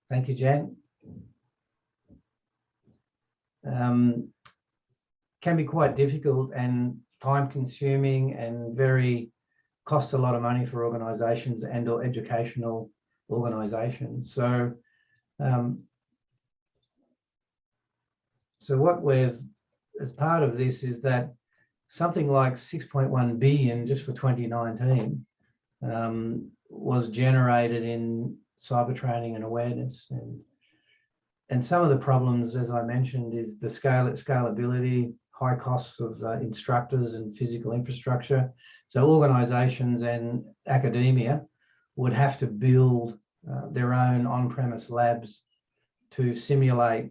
Thank you, Jan. Can be quite difficult and time-consuming and cost a lot of money for organisations and or educational organisations. So, what we've, as part of this, is that something like 6.1 billion just for 2019 was generated in cyber training and awareness. And some of the problems, as I mentioned, is the scalability, high costs of instructors and physical infrastructure. So organisations and academia would have to build their own on-premise labs to simulate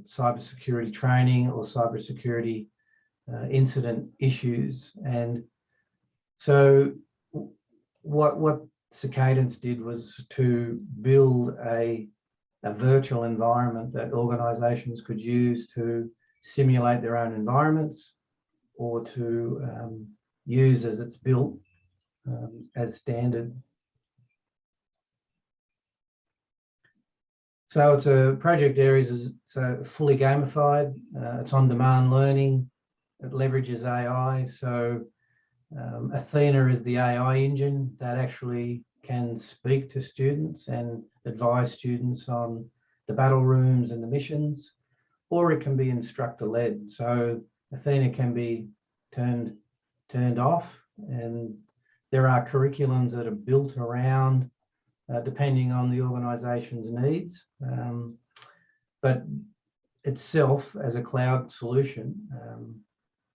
cybersecurity training or cybersecurity incident issues. And so what Cadence did was to build a virtual environment that organisations could use to simulate their own environments or to use as it's built as standard. So it's a project areas, so fully gamified, it's on-demand learning, it leverages AI. So Athena is the AI engine that actually can speak to students and advise students on the battle rooms and the missions, or it can be instructor-led. So Athena can be turned off, and there are curriculums that are built around depending on the organisation's needs. But itself, as a cloud solution,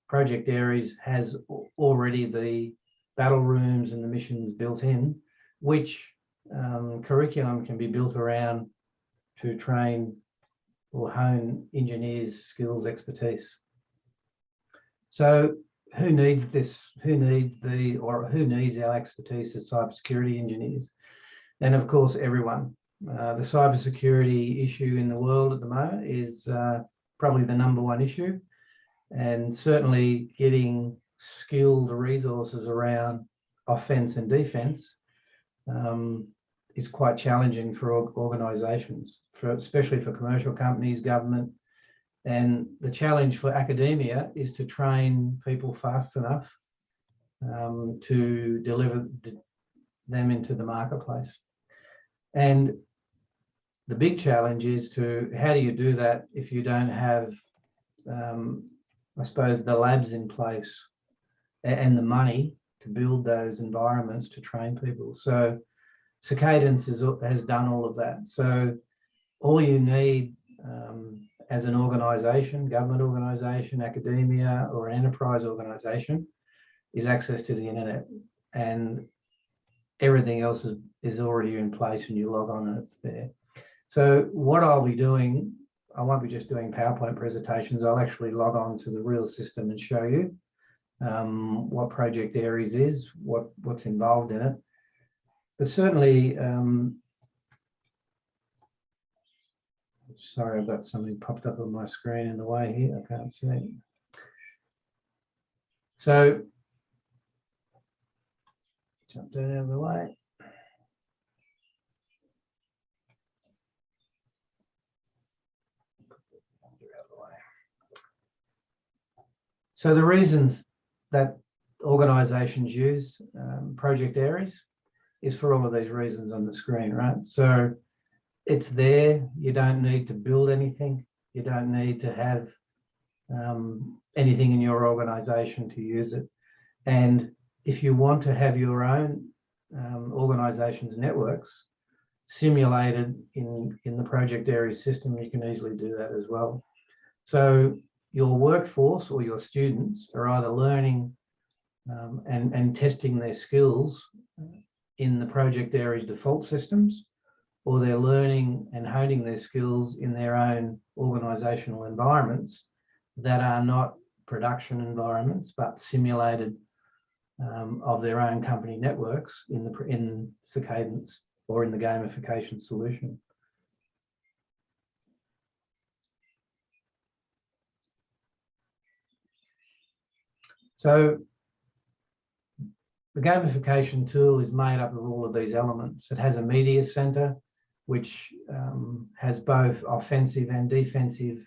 Project Aries has already the battle rooms and the missions built in, which curriculum can be built around to train or hone engineers' skills, expertise. So who needs this? Who needs our expertise as cybersecurity engineers? And of course, everyone. The cybersecurity issue in the world at the moment is probably the #1 issue. And certainly getting skilled resources around offence and defence is quite challenging for organisations, especially for commercial companies, government. And the challenge for academia is to train people fast enough to deliver them into the marketplace. And the big challenge is how do you do that if you don't have, I suppose, the labs in place and the money to build those environments to train people. So Cadence has done all of that. So all you need as an organisation, government organisation, academia, or an enterprise organisation is access to the internet, and everything else is already in place, and you log on and it's there. So what I'll be doing, I won't be just doing PowerPoint presentations. I'll actually log on to the real system and show you what Project Aries is, what's involved in it. But certainly, sorry, I've got something popped up on my screen in the way here. I can't see it. So, jump that out of the way. So the reasons that organisations use Project Aries is for all of these reasons on the screen, right? So it's there. You don't need to build anything. You don't need to have anything in your organisation to use it. And if you want to have your own organisation's networks simulated in the Project Aries system, you can easily do that as well. So your workforce or your students are either learning and testing their skills in the Project Aries default systems, or they're learning and honing their skills in their own organisational environments that are not production environments, but simulated of their own company networks in Cadence or in the gamification solution. So the gamification tool is made up of all of these elements. It has a media center, which has both offensive and defensive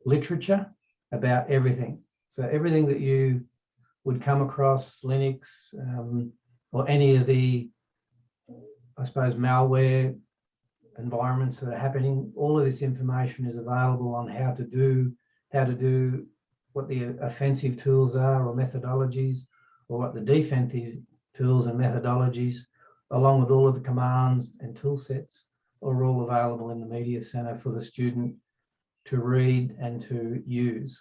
literature about everything. So everything that you would come across, Linux, or any of the, I suppose, malware environments that are happening, all of this information is available on how to do what the offensive tools are or methodologies, or what the defensive tools and methodologies, along with all of the commands and tool sets, are all available in the media center for the student to read and to use.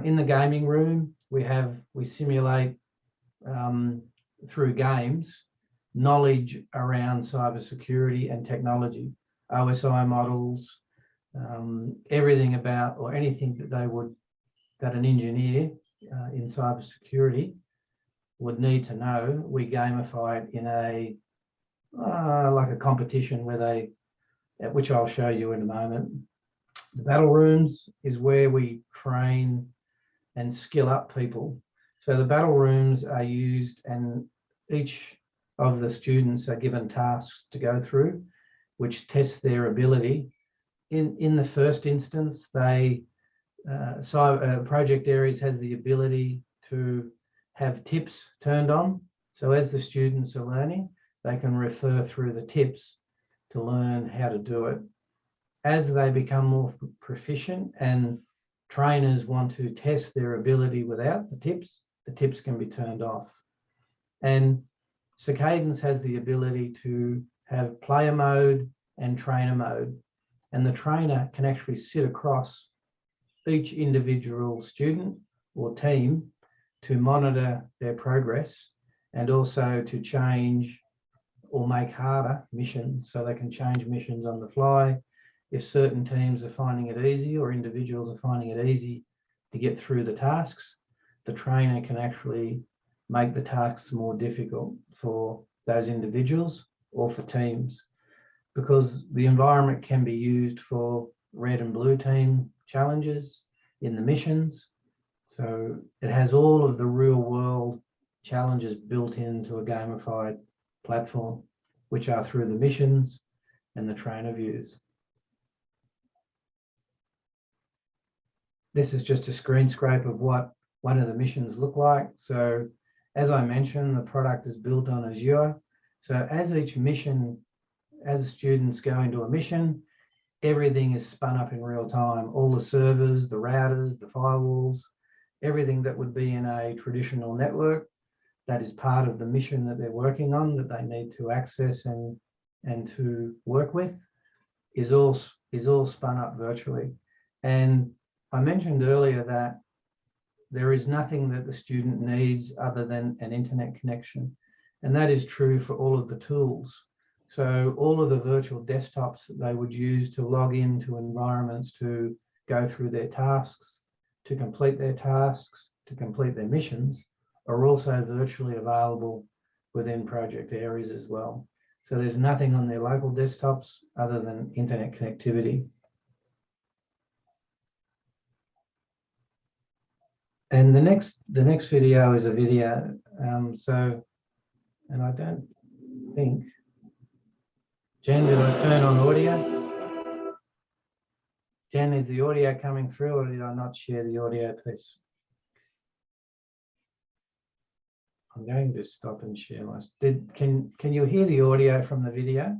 In the gaming room, we simulate through games knowledge around cybersecurity and technology, OSI models, everything about, or anything that an engineer in cybersecurity would need to know. We gamify it in a like a competition which I'll show you in a moment. The battle rooms is where we train and skill up people. So the battle rooms are used, and each of the students are given tasks to go through, which test their ability. In the first instance, Project Aries has the ability to have tips turned on. So as the students are learning, they can refer through the tips to learn how to do it. As they become more proficient and trainers want to test their ability without the tips can be turned off. And Cadence has the ability to have player mode and trainer mode. And the trainer can actually sit across each individual student or team to monitor their progress, and also to change or make harder missions, so they can change missions on the fly. If certain teams are finding it easy, or individuals are finding it easy to get through the tasks, the trainer can actually make the tasks more difficult for those individuals or for teams, because the environment can be used for red and blue team challenges in the missions. So it has all of the real world challenges built into a gamified platform, which are through the missions and the trainer views. This is just a screen scrape of what one of the missions look like. So as I mentioned, the product is built on Azure. So as students go into a mission, everything is spun up in real time. All the servers, the routers, the firewalls, everything that would be in a traditional network that is part of the mission that they're working on, that they need to access and to work with, is all spun up virtually. And I mentioned earlier that there is nothing that the student needs other than an internet connection. And that is true for all of the tools. So all of the virtual desktops that they would use to log into environments to go through their tasks, to complete their tasks, to complete their missions, are also virtually available within Project Aries as well. So there's nothing on their local desktops other than internet connectivity. And the next video is a video. And I don't think, Jen, did I turn on audio? Jen, is the audio coming through, or did I not share the audio piece? I'm going to stop and share my. Can you hear the audio from the video?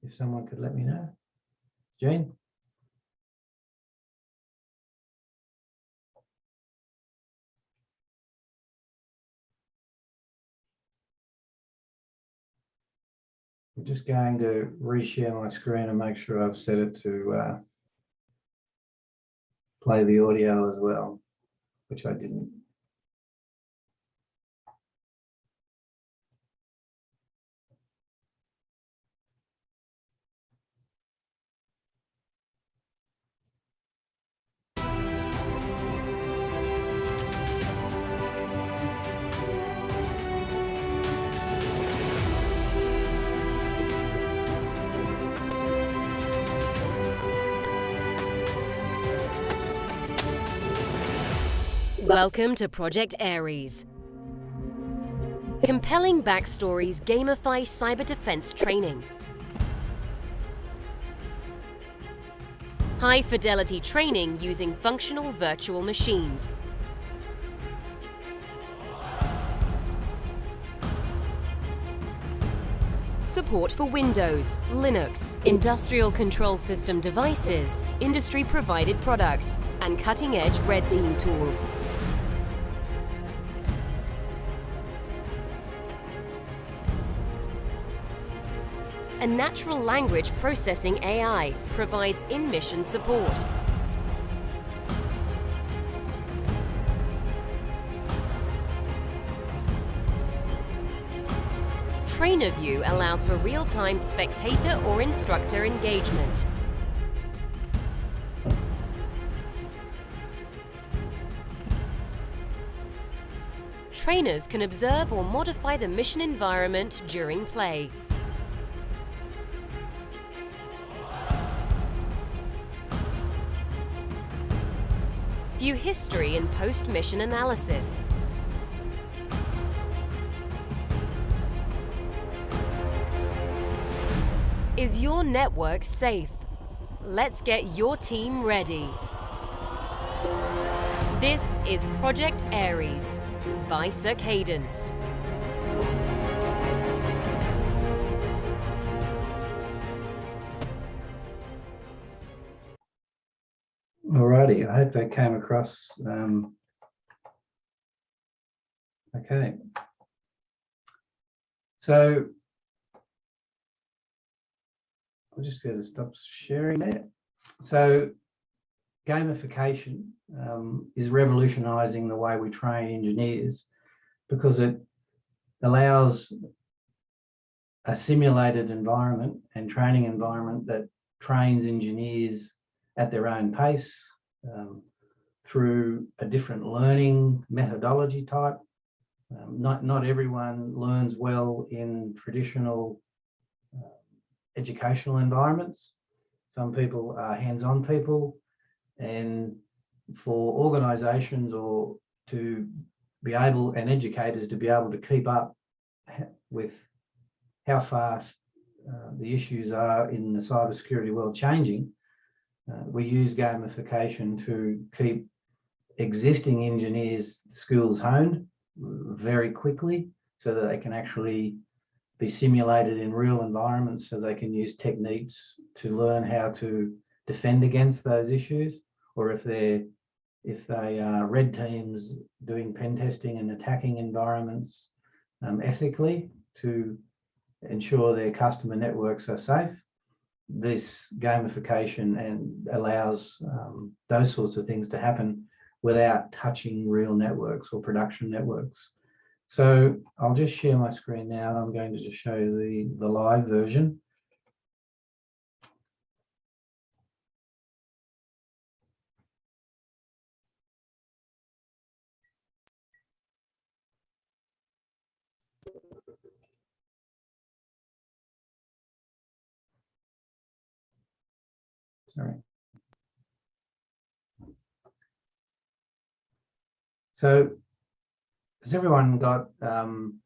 If someone could let me know, Jen. I'm just going to reshare my screen and make sure I've set it to play the audio as well, which I didn't. Welcome to Project Aries. Compelling backstories gamify cyber defense training. High-fidelity training using functional virtual machines. Support for Windows, Linux, industrial control system devices, industry-provided products, and cutting-edge red team tools. A natural language processing AI provides in-mission support. Trainer View allows for real-time spectator or instructor engagement. Trainers can observe or modify the mission environment during play. View history and post-mission analysis. Is your network safe? Let's get your team ready. This is Project Aries by Circadence. Alrighty, I hope that came across okay. So I'll just go to stop sharing there. So gamification is revolutionizing the way we train engineers because it allows a simulated environment and training environment that trains engineers at their own pace through a different learning methodology type. Not everyone learns well in traditional educational environments. Some people are hands-on people, and for organisations or to be able, and educators to be able to keep up with how fast the issues are in the cybersecurity world changing, we use gamification to keep existing engineers' skills honed very quickly so that they can actually be simulated in real environments, so they can use techniques to learn how to defend against those issues, or if they are red teams doing pen testing and attacking environments ethically to ensure their customer networks are safe. This gamification and allows those sorts of things to happen without touching real networks or production networks. So I'll just share my screen now, and I'm going to just show you the live version. Sorry. So has everyone got on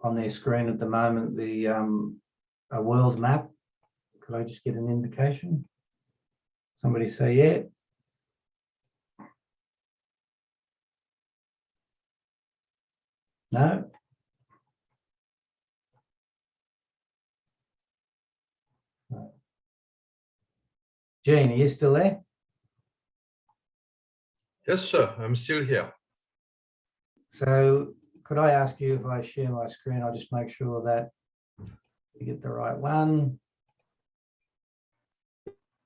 their screen at the moment the a world map? Could I just get an indication? Somebody say yeah. No? No. Gene, are you still there? Yes, sir, I'm still here. So could I ask you, if I share my screen, I'll just make sure that you get the right one.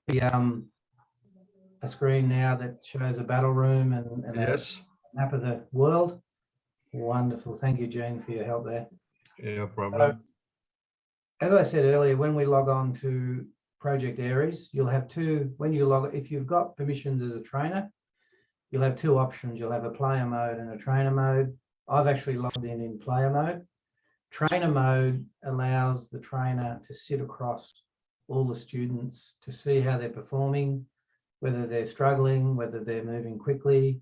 A screen now that shows a battle room and Yes. a map of the world. Wonderful. Thank you, Gene, for your help there. No problem. So, as I said earlier, when we log on to Project Aries, you'll have if you've got permissions as a trainer, you'll have two options. You'll have a player mode and a trainer mode. I've actually logged in player mode. Trainer mode allows the trainer to sit across all the students to see how they're performing, whether they're struggling, whether they're moving quickly,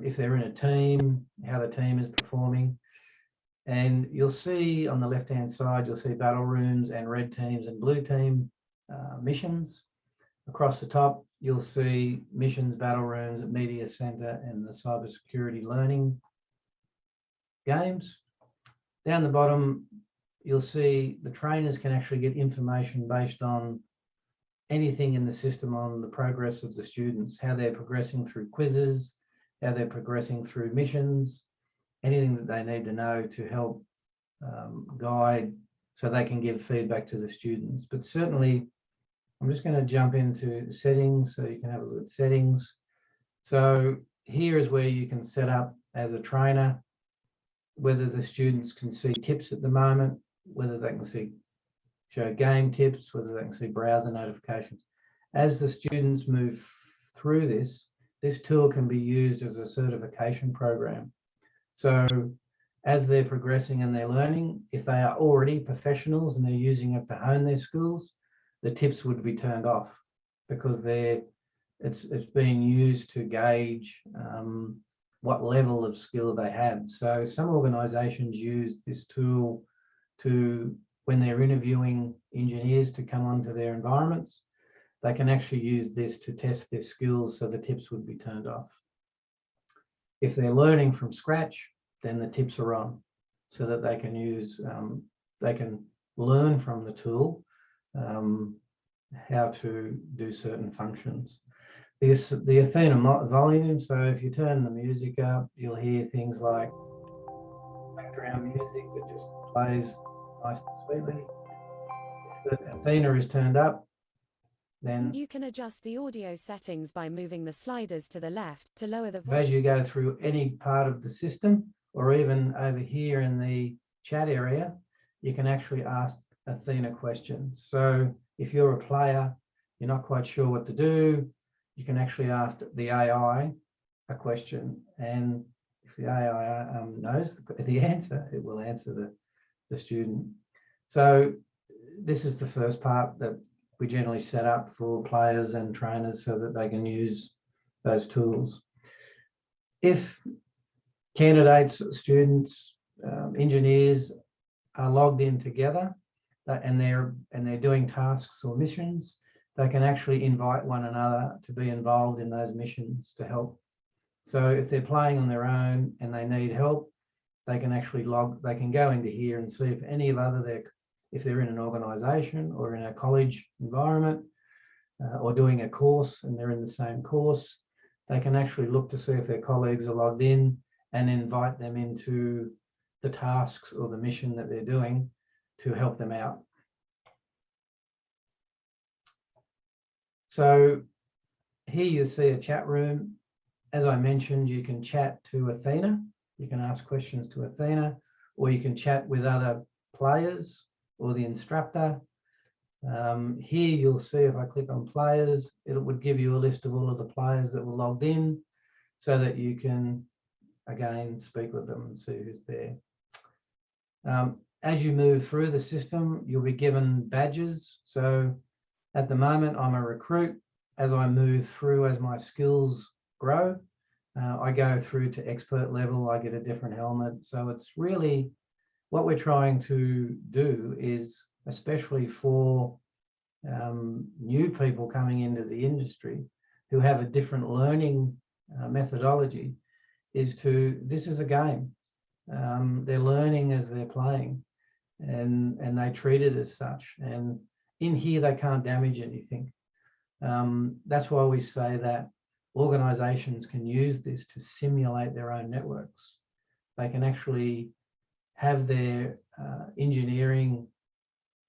if they're in a team, how the team is performing. And you'll see on the left-hand side, you'll see battle rooms and red teams and blue team missions. Across the top, you'll see missions, battle rooms, media center, and the cybersecurity learning games. Down the bottom, you'll see the trainers can actually get information based on anything in the system on the progress of the students, how they're progressing through quizzes, how they're progressing through missions, anything that they need to know to help guide so they can give feedback to the students. But certainly, I'm just going to jump into settings so you can have a look at settings. So here is where you can set up as a trainer whether the students can see tips at the moment, whether they can show game tips, whether they can see browser notifications. As the students move through this tool can be used as a certification program. So as they're progressing and they're learning, if they are already professionals and they're using it to hone their skills, the tips would be turned off because it's being used to gauge what level of skill they have. So some organizations use this tool to, when they're interviewing engineers to come onto their environments, they can actually use this to test their skills, so the tips would be turned off. If they're learning from scratch, then the tips are on, so that they can use, they can learn from the tool how to do certain functions. The Athena volume, so if you turn the music up, you'll hear things like background music that just plays nice and sweetly. If the Athena is turned up, then you can adjust the audio settings by moving the sliders to the left to lower the volume. As you go through any part of the system, or even over here in the chat area, you can actually ask Athena questions. So if you're a player, you're not quite sure what to do, you can actually ask the AI a question, and if the AI knows the answer, it will answer the student. So this is the first part that we generally set up for players and trainers so that they can use those tools. If candidates, students, engineers are logged in together and they're doing tasks or missions, they can actually invite one another to be involved in those missions to help. So if they're playing on their own and they need help, they can actually they can go into here and see if any of if they're in an organization or in a college environment or doing a course and they're in the same course, they can actually look to see if their colleagues are logged in and invite them into the tasks or the mission that they're doing to help them out. So here you see a chat room. As I mentioned, you can chat to Athena. You can ask questions to Athena, or you can chat with other players or the instructor. Here you'll see, if I click on players, it would give you a list of all of the players that were logged in so that you can, again, speak with them and see who's there. As you move through the system, you'll be given badges. So at the moment, I'm a recruit. As I move through, as my skills grow, I go through to expert level, I get a different helmet. So it's really, what we're trying to do is, especially for new people coming into the industry who have a different learning methodology, this is a game. They're learning as they're playing, and they treat it as such. And in here, they can't damage anything. That's why we say that organizations can use this to simulate their own networks. They can actually have their engineering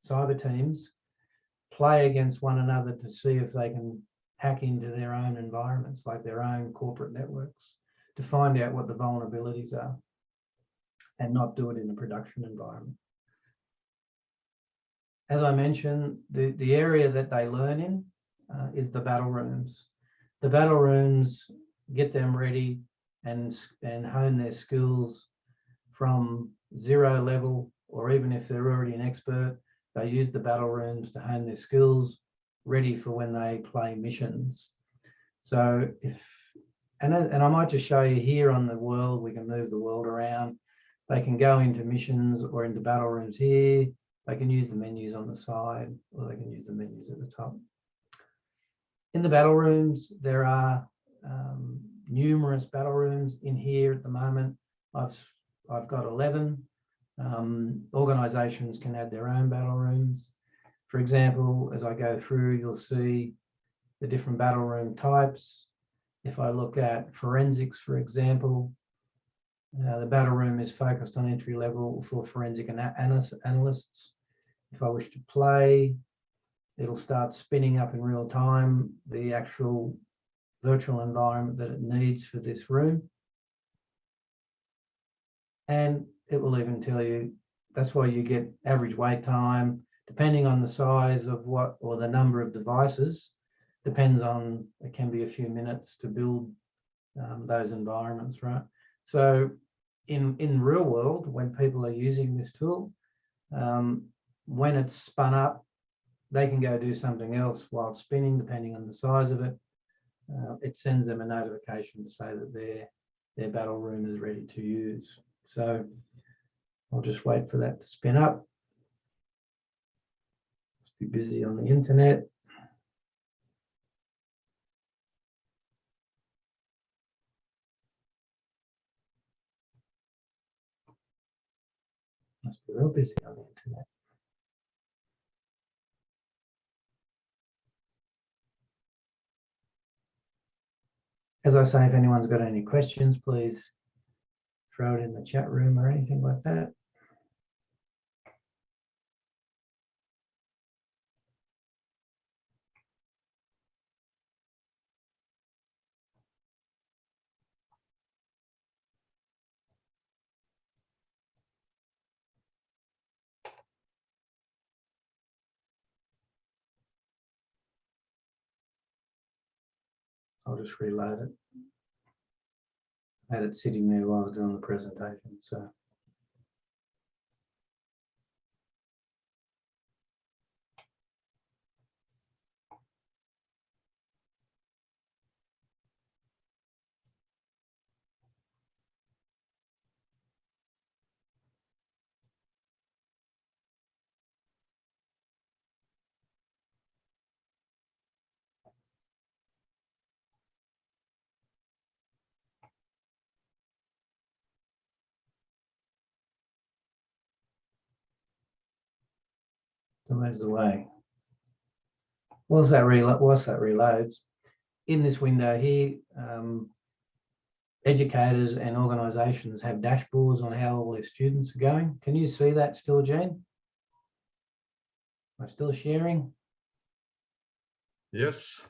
cyber teams play against one another to see if they can hack into their own environments, like their own corporate networks, to find out what the vulnerabilities are and not do it in a production environment. As I mentioned, the area that they learn in is the battle rooms. The battle rooms get them ready and hone their skills from 0 level, or even if they're already an expert, they use the battle rooms to hone their skills, ready for when they play missions. So and I might just show you here on the world, we can move the world around. They can go into missions or into battle rooms here. They can use the menus on the side, or they can use the menus at the top. In the battle rooms, there are numerous battle rooms in here at the moment. I've got 11. Organisations can add their own battle rooms. For example, as I go through, you'll see the different battle room types. If I look at forensics, for example, the battle room is focused on entry level for forensic analysts. If I wish to play, it'll start spinning up in real time the actual virtual environment that it needs for this room. And it will even tell you, that's why you get average wait time, depending on the size of what, or the number of devices, depends on, it can be a few minutes to build those environments, right? So in real world, when people are using this tool, when it's spun up, they can go do something else while spinning, depending on the size of it. It sends them a notification to say that their battle room is ready to use. So I'll just wait for that to spin up. Must be busy on the internet. Must be real busy on the internet. As I say, if anyone's got any questions, please throw it in the chat room or anything like that. I'll just reload it. I had it sitting there while I was doing the presentation, so. So there's the way. Whilst that reloads, in this window here, educators and organisations have dashboards on how all their students are going. Can you see that still, Jane? Am I still sharing? Yes.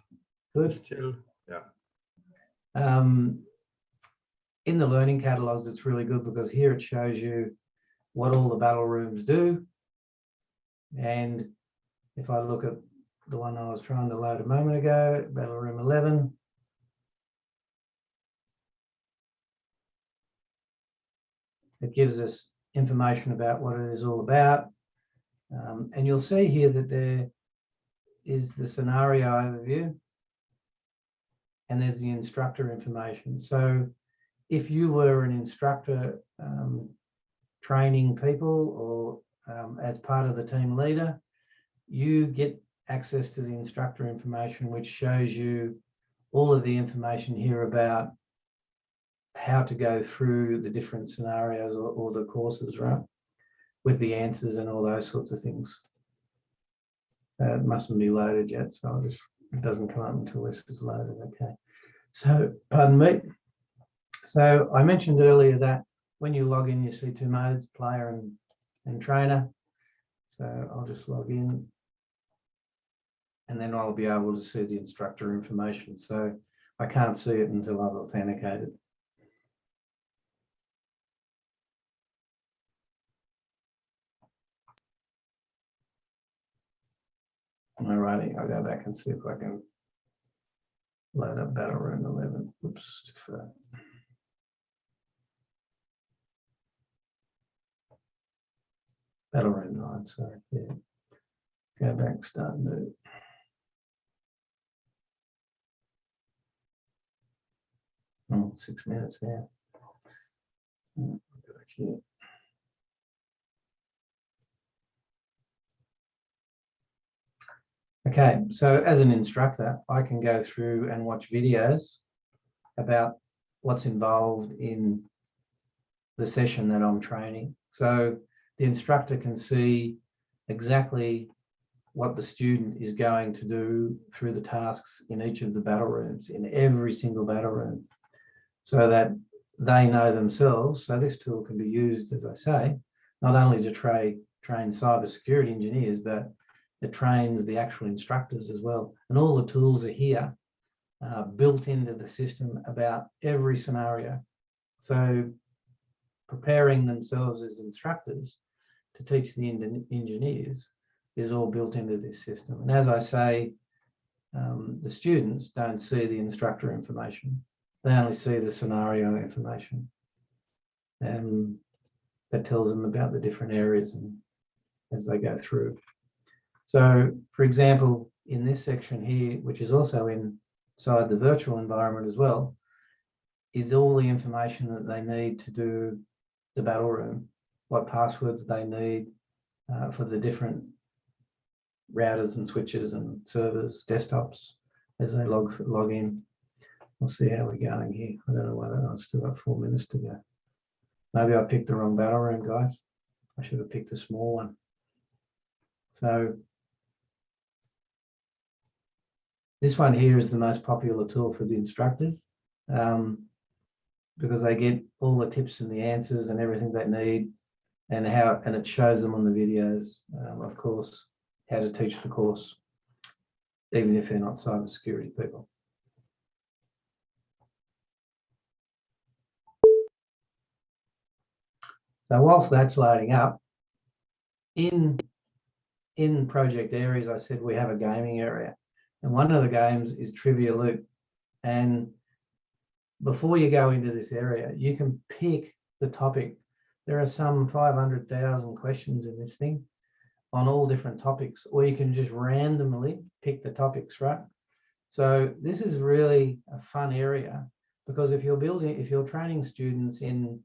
Good. Still, yeah. In the learning catalogues, it's really good because here it shows you what all the battle rooms do. And if I look at the one I was trying to load a moment ago, battle room 11, it gives us information about what it is all about. And you'll see here that there is the scenario overview and there's the instructor information. So if you were an instructor training people or as part of the team leader, you get access to the instructor information, which shows you all of the information here about how to go through the different scenarios or the courses, right? With the answers and all those sorts of things. It mustn't be loaded yet, so I'll just, it doesn't come up until this is loaded. Okay. So, pardon me. So I mentioned earlier that when you log in, you see two modes, player and trainer. So I'll just log in and then I'll be able to see the instructor information. So I can't see it until I've authenticated. Alrighty, I'll go back and see if I can load up battle room 11. Oops. Battle room 9, sorry. Yeah. Go back, start new. Oh, 6 minutes now. Go back here. Okay, so as an instructor, I can go through and watch videos about what's involved in the session that I'm training. So the instructor can see exactly what the student is going to do through the tasks in each of the battle rooms, in every single battle room, so that they know themselves. So this tool can be used, as I say, not only to train cybersecurity engineers, but it trains the actual instructors as well. And all the tools are here, built into the system about every scenario. So preparing themselves as instructors to teach the engineers is all built into this system. And as I say, the students don't see the instructor information. They only see the scenario information. And that tells them about the different areas and as they go through. So, for example, in this section here, which is also inside the virtual environment as well, is all the information that they need to do the battle room, what passwords they need for the different routers and switches and servers, desktops, as they log in. We'll see how we're going here. I don't know whether I've still got 4 minutes to go. Maybe I picked the wrong battle room, guys. I should have picked a small one. So this one here is the most popular tool for the instructors because they get all the tips and the answers and everything they need, and it shows them on the videos, of course, how to teach the course, even if they're not cybersecurity people. So whilst that's loading up, in project areas, I said we have a gaming area, and one of the games is Trivia Loop. And before you go into this area, you can pick the topic. There are some 500,000 questions in this thing on all different topics, or you can just randomly pick the topics, right? So this is really a fun area because if you're training students in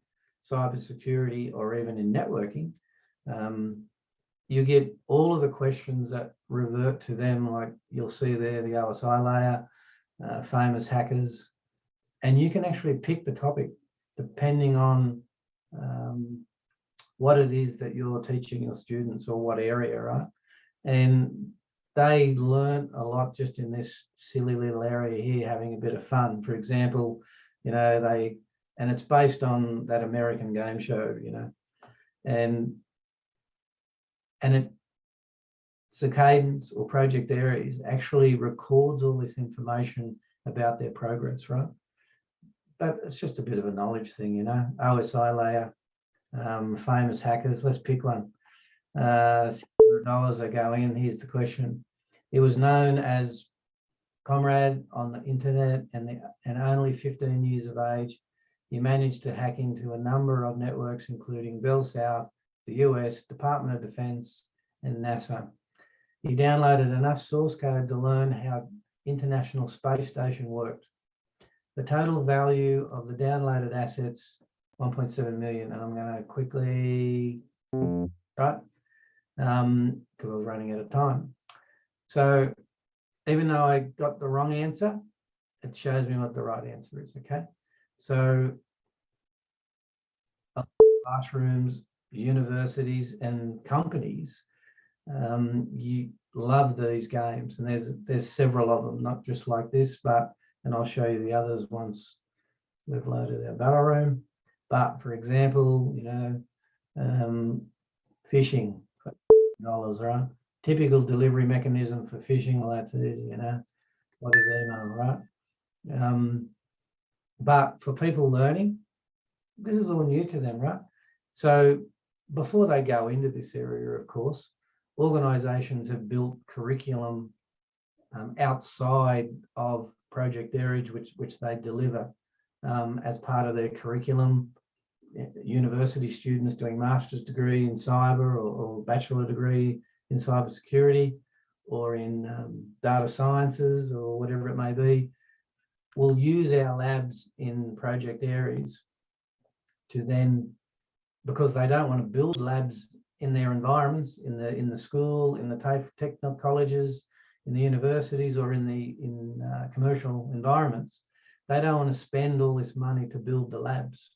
cybersecurity or even in networking, you get all of the questions that revert to them, like you'll see there, the OSI layer, famous hackers, and you can actually pick the topic depending on what it is that you're teaching your students or what area, right? And they learn a lot just in this silly little area here, having a bit of fun. For example, and it's based on that American game show, and Cadence or Project Aries actually records all this information about their progress, right? But it's just a bit of a knowledge thing, OSI layer, famous hackers, let's pick one. $100 I go in, here's the question. It was known as Comrade on the internet and only 15 years of age. He managed to hack into a number of networks, including Bell South, the US, Department of Defense, and NASA. He downloaded enough source code to learn how International Space Station worked. The total value of the downloaded assets, 1.7 million. And I'm going to quickly, right? Because I was running out of time. So even though I got the wrong answer, it shows me what the right answer is, okay? So classrooms, universities and companies, you love these games, and there's several of them, not just like this, and I'll show you the others once we've loaded our battle room. But for example, phishing, $, right? Typical delivery mechanism for phishing. Well, that's easy, what is email, right? But for people learning, this is all new to them, right? So before they go into this area, of course, organizations have built curriculum outside of Project Aries, which they deliver as part of their curriculum. University students doing master's degree in cyber or bachelor degree in cybersecurity or in data sciences or whatever it may be, will use our labs in Project Aries to then, because they don't want to build labs in their environments, in the school, in the technical colleges, in the universities or in commercial environments, they don't want to spend all this money to build the labs.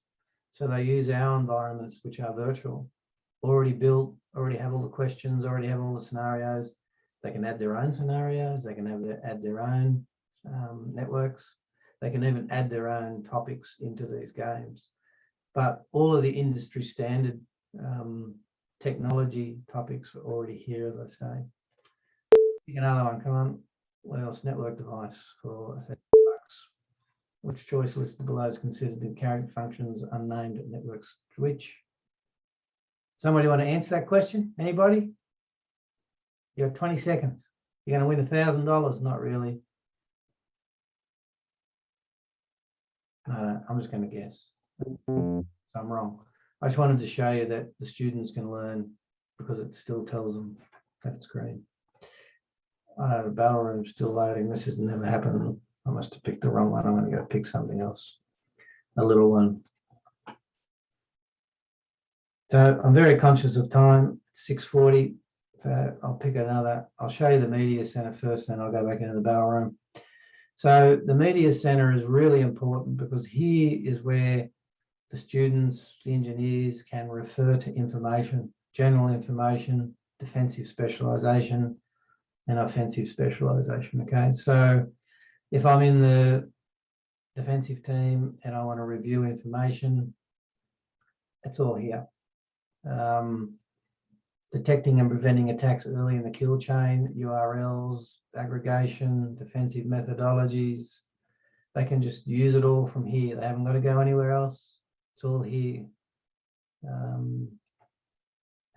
So they use our environments, which are virtual, already built, already have all the questions, already have all the scenarios. They can add their own scenarios. They can add their own networks. They can even add their own topics into these games. But all of the industry standard technology topics are already here, as I say. Pick another one, come on. What else? Network device for $1,000. Which choice listed below is considered the character functions unnamed network switch? Somebody want to answer that question? Anybody? You have 20 seconds. You're going to win $1,000. Not really. No, I'm just going to guess. So I'm wrong. I just wanted to show you that the students can learn because it still tells them that it's green. The battle room's still loading. This has never happened. I must have picked the wrong one. I'm going to go pick something else. A little one. So I'm very conscious of time. It's 6:40. So I'll pick another. I'll show you the media center first, then I'll go back into the battle room. So the media center is really important because here is where the students, the engineers can refer to information, general information, defensive specialization, and offensive specialization. Okay, so if I'm in the defensive team and I want to review information, it's all here. Detecting and preventing attacks early in the kill chain, URLs, aggregation, defensive methodologies. They can just use it all from here. They haven't got to go anywhere else. It's all here.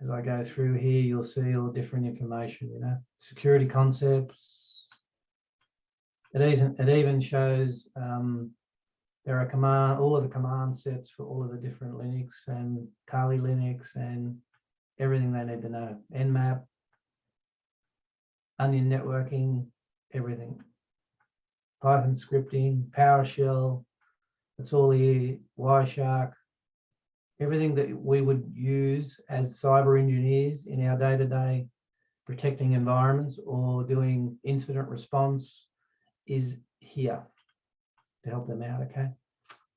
As I go through here, you'll see all different information, you know, security concepts. It even shows there are all of the command sets for all of the different Linux and Kali Linux and everything they need to know. Nmap, onion networking, everything. Python scripting, PowerShell, it's all here. Wireshark, everything that we would use as cyber engineers in our day-to-day protecting environments or doing incident response is here to help them out, okay?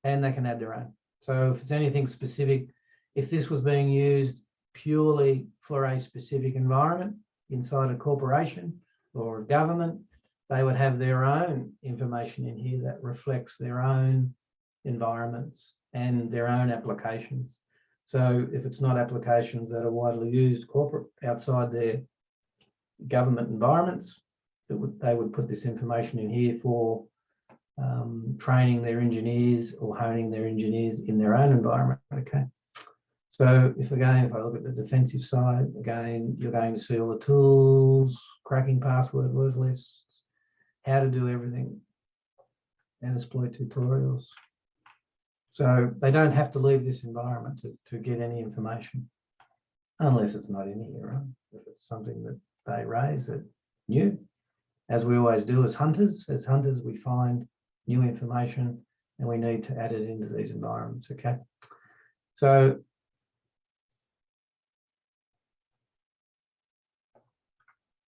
And they can add their own. So if it's anything specific, if this was being used purely for a specific environment inside a corporation or a government, they would have their own information in here that reflects their own environments and their own applications. So if it's not applications that are widely used corporate outside their government environments, they would put this information in here for training their engineers or honing their engineers in their own environment, okay? So if I look at the defensive side, again, you're going to see all the tools, cracking password word lists, how to do everything, and exploit tutorials. So they don't have to leave this environment to get any information, unless it's not in here, right? If it's something that they raise that new, as we always do as hunters. As hunters, we find new information and we need to add it into these environments, okay? So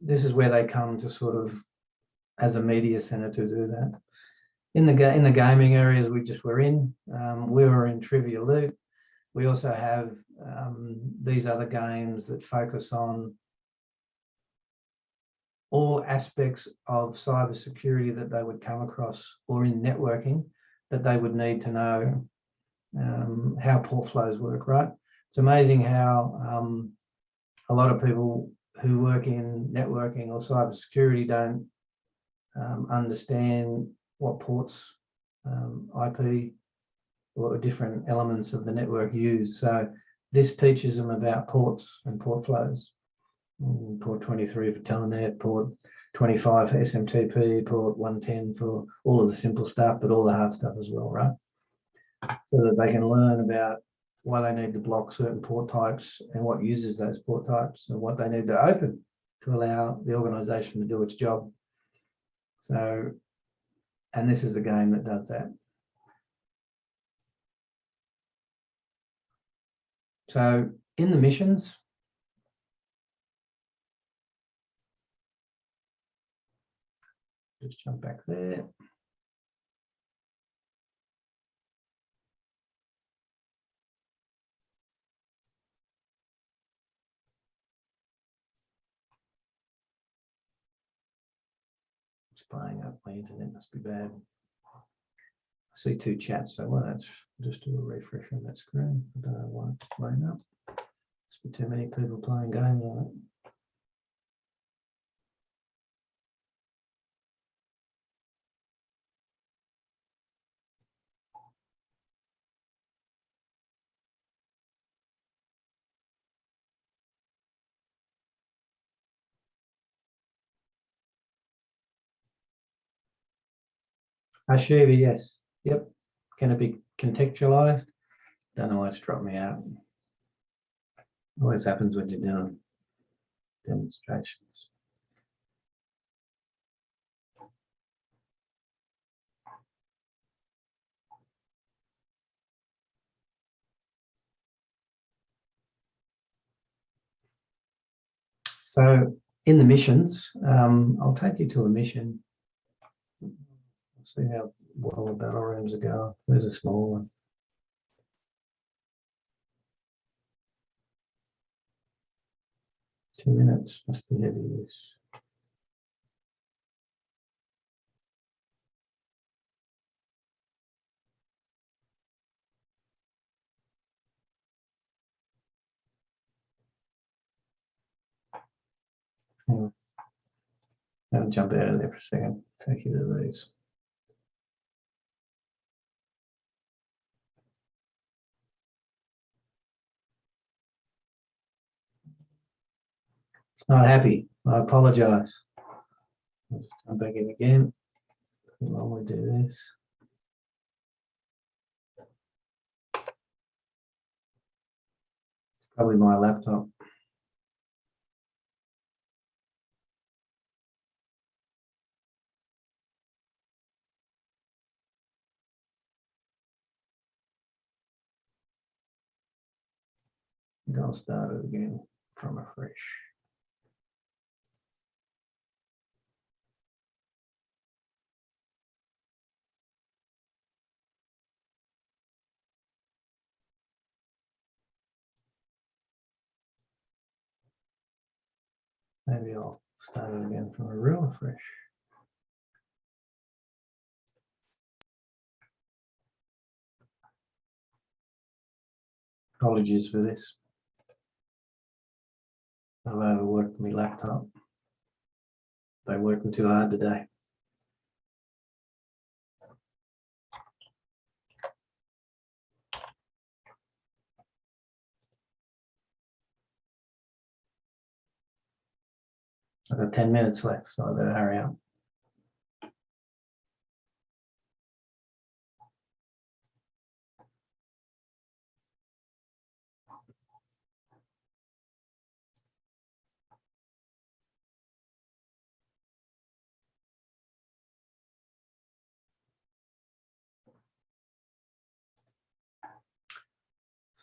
this is where they come to sort of, as a media center, to do that. In the gaming areas we just were in, we were in Trivia Loot. We also have these other games that focus on all aspects of cybersecurity that they would come across, or in networking that they would need to know how port flows work, right? It's amazing how a lot of people who work in networking or cybersecurity don't understand what ports, IP, or different elements of the network use. So this teaches them about ports and port flows. Port 23 for Telnet, port 25 for SMTP, port 110 for all of the simple stuff, but all the hard stuff as well, right? So that they can learn about why they need to block certain port types and what uses those port types and what they need to open to allow the organization to do its job. So, and this is a game that does that. So in the missions, just jump back there. It's playing up. My internet must be bad. I see two chats, so well, that's just do a refresh on that screen. I don't know why it's playing up. Must be too many people playing games on it. Shiva, yes. Yep. Can it be contextualized? Don't know why it's dropped me out. Always happens when you're doing demonstrations. So in the missions, I'll take you to a mission. See how well the battle rooms are going. There's a small one. Two minutes, must be heavy use. Anyway, I'll jump out of there for a second. Take you to these. It's not happy. I apologize. I'll just jump back in again. While we do this. It's probably my laptop. I'll start it again from afresh. Maybe I'll start it again from a real fresh. Apologies for this. I've overworked my laptop. Been working too hard today. I've got 10 minutes left, so I better hurry up.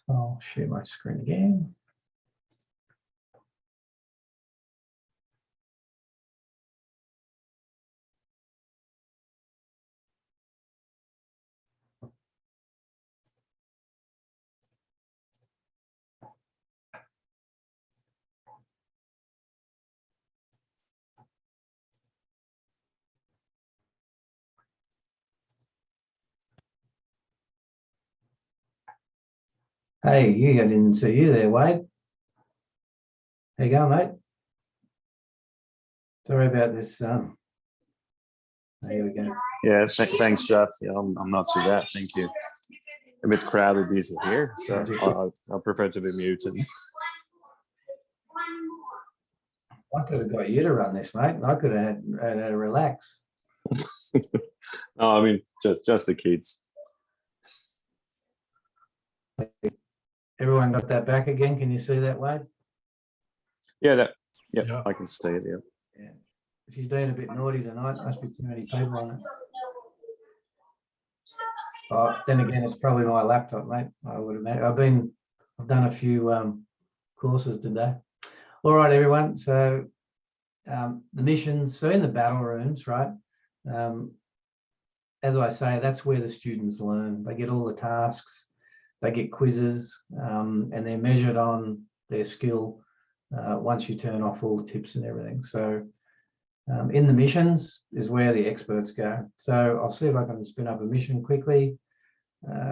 So I'll share my screen again. Hey, I didn't see you there, Wade. How you going, mate? Sorry about this. Here we go. Yeah, thanks, Jeff. Yeah, I'm not too bad, thank you. A bit crowded busy here, so I'll prefer to be muted. I could have got you to run this, mate. I could have had a relax. No, I mean just the kids. Everyone got that back again? Can you see that, Wade? Yeah, I can see it. Yeah. Yeah. She's been a bit naughty tonight. Must be too many people on it. Oh, then again, it's probably my laptop, mate. I would imagine. I've done a few courses today. All right, everyone. So the missions. So in the battle rooms, right? As I say, that's where the students learn. They get all the tasks, they get quizzes, and they're measured on their skill once you turn off all the tips and everything. So in the missions is where the experts go. So I'll see if I can spin up a mission quickly.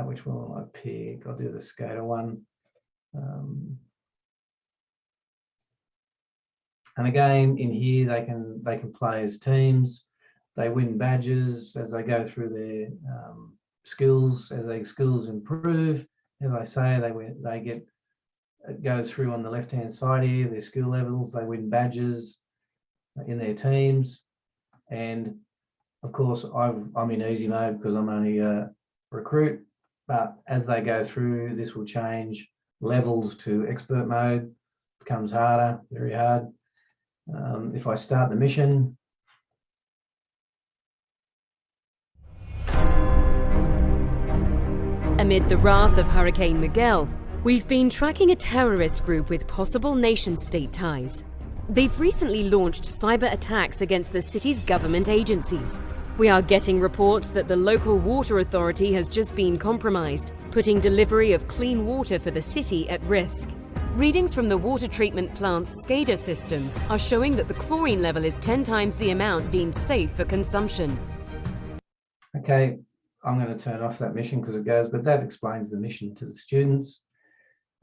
Which one will I pick? I'll do the skater one. And again, in here, they can play as teams. They win badges as they go through their skills. As their skills improve, as I say, it goes through on the left-hand side here, their skill levels. They win badges in their teams. And of course, I'm in easy mode because I'm only a recruit. But as they go through, this will change levels to expert mode. Becomes harder, very hard. If I start the mission, amid the wrath of Hurricane Miguel, we've been tracking a terrorist group with possible nation-state ties. They've recently launched cyber attacks against the city's government agencies. We are getting reports that the local water authority has just been compromised, putting delivery of clean water for the city at risk. Readings from the water treatment plant's SCADA systems are showing that the chlorine level is 10 times the amount deemed safe for consumption. Okay, I'm going to turn off that mission because it goes, but that explains the mission to the students.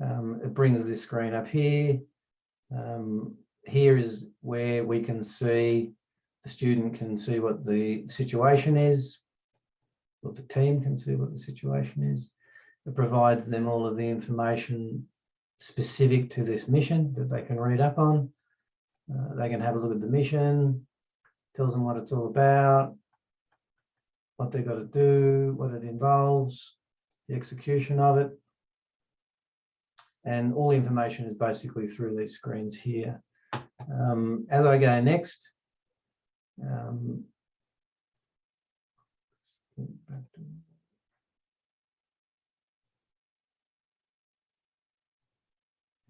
It brings this screen up here. Here is where we can see, the student can see what the situation is, or the team can see what the situation is. It provides them all of the information specific to this mission that they can read up on. They can have a look at the mission, tells them what it's all about, what they've got to do, what it involves, the execution of it. And all the information is basically through these screens here. As I go next, it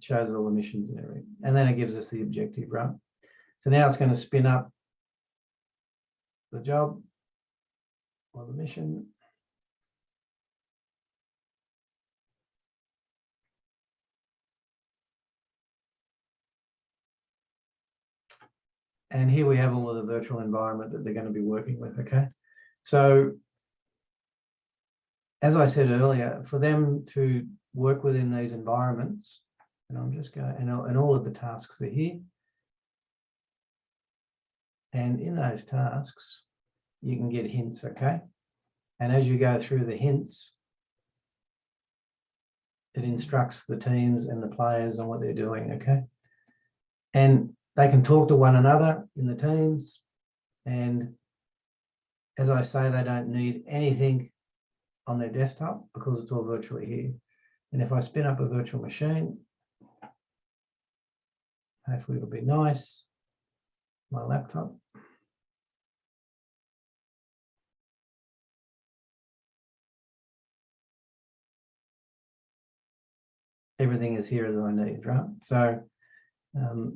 shows all the missions and everything. And then it gives us the objective, right? So now it's going to spin up the job or the mission. And here we have all of the virtual environment that they're going to be working with, okay? So, as I said earlier, for them to work within these environments, and I'm just going, and all of the tasks are here. And in those tasks, you can get hints, okay? And as you go through the hints, it instructs the teams and the players on what they're doing, okay? And they can talk to one another in the teams. And as I say, they don't need anything on their desktop because it's all virtually here. And if I spin up a virtual machine, hopefully it'll be nice, my laptop. Everything is here that I need, right? So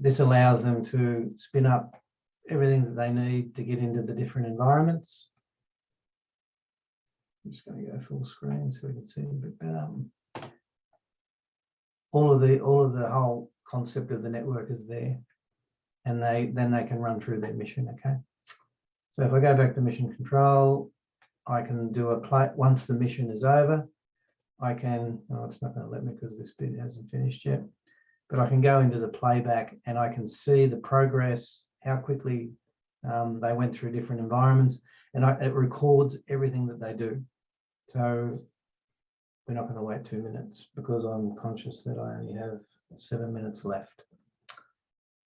this allows them to spin up everything that they need to get into the different environments. I'm just going to go full screen so we can see a bit better. All of the whole concept of the network is there, and then they can run through their mission. Okay. So if I go back to mission control, I can do a play once the mission is over. I can. Oh, it's not going to let me because this bit hasn't finished yet. But I can go into the playback and I can see the progress, how quickly they went through different environments, and it records everything that they do. So we're not going to wait 2 minutes because I'm conscious that I only have 7 minutes left.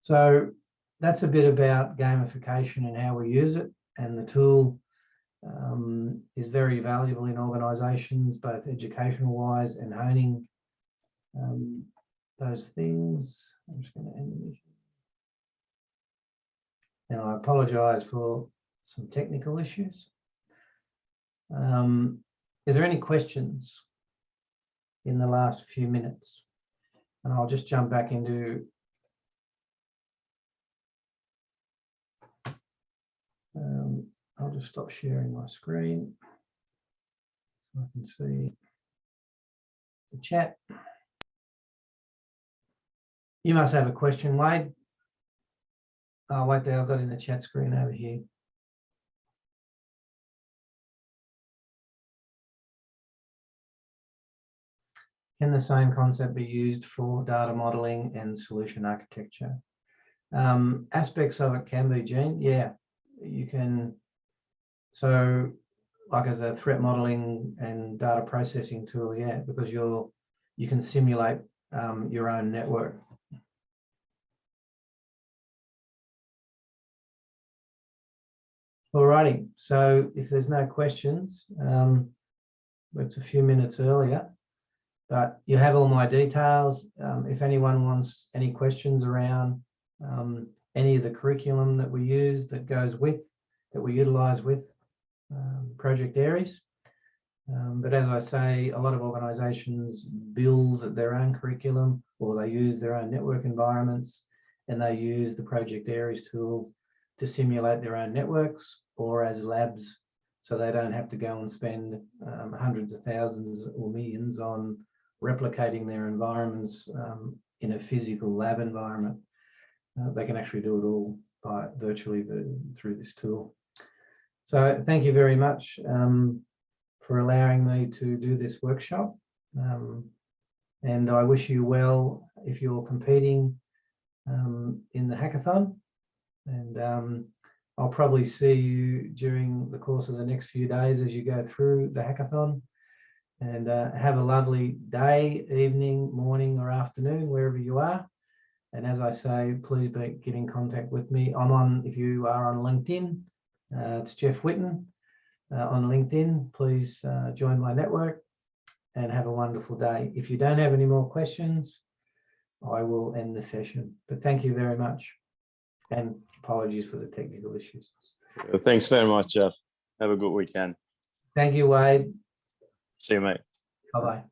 So that's a bit about gamification and how we use it. And the tool is very valuable in organisations, both educational-wise and honing those things. I'm just going to end the mission. And I apologise for some technical issues. Is there any questions in the last few minutes? And I'll just jump back into I'll just stop sharing my screen so I can see the chat. You must have a question, Wade. Oh, wait there, I've got in the chat screen over here. Can the same concept be used for data modeling and solution architecture? Aspects of it can be, Gene. Yeah, you can. So, like as a threat modeling and data processing tool, yeah, because you can simulate your own network. Alrighty. So, if there's no questions, it's a few minutes earlier. But you have all my details. If anyone wants any questions around any of the curriculum that we use that goes with, that we utilize with Project Aries. But as I say, a lot of organizations build their own curriculum or they use their own network environments and they use the Project Aries tool to simulate their own networks or as labs, so they don't have to go and spend hundreds of thousands or millions on replicating their environments in a physical lab environment. They can actually do it all virtually through this tool. So thank you very much for allowing me to do this workshop. And I wish you well if you're competing in the hackathon. And I'll probably see you during the course of the next few days as you go through the hackathon. And have a lovely day, evening, morning, or afternoon, wherever you are. And as I say, please get in contact with me. I'm on, if you are on LinkedIn, it's Jeff Whitton on LinkedIn. Please join my network and have a wonderful day. If you don't have any more questions, I will end the session. But thank you very much. And apologies for the technical issues. Thanks very much, Jeff. Have a good weekend. Thank you, Wade. See you, mate. Bye-bye.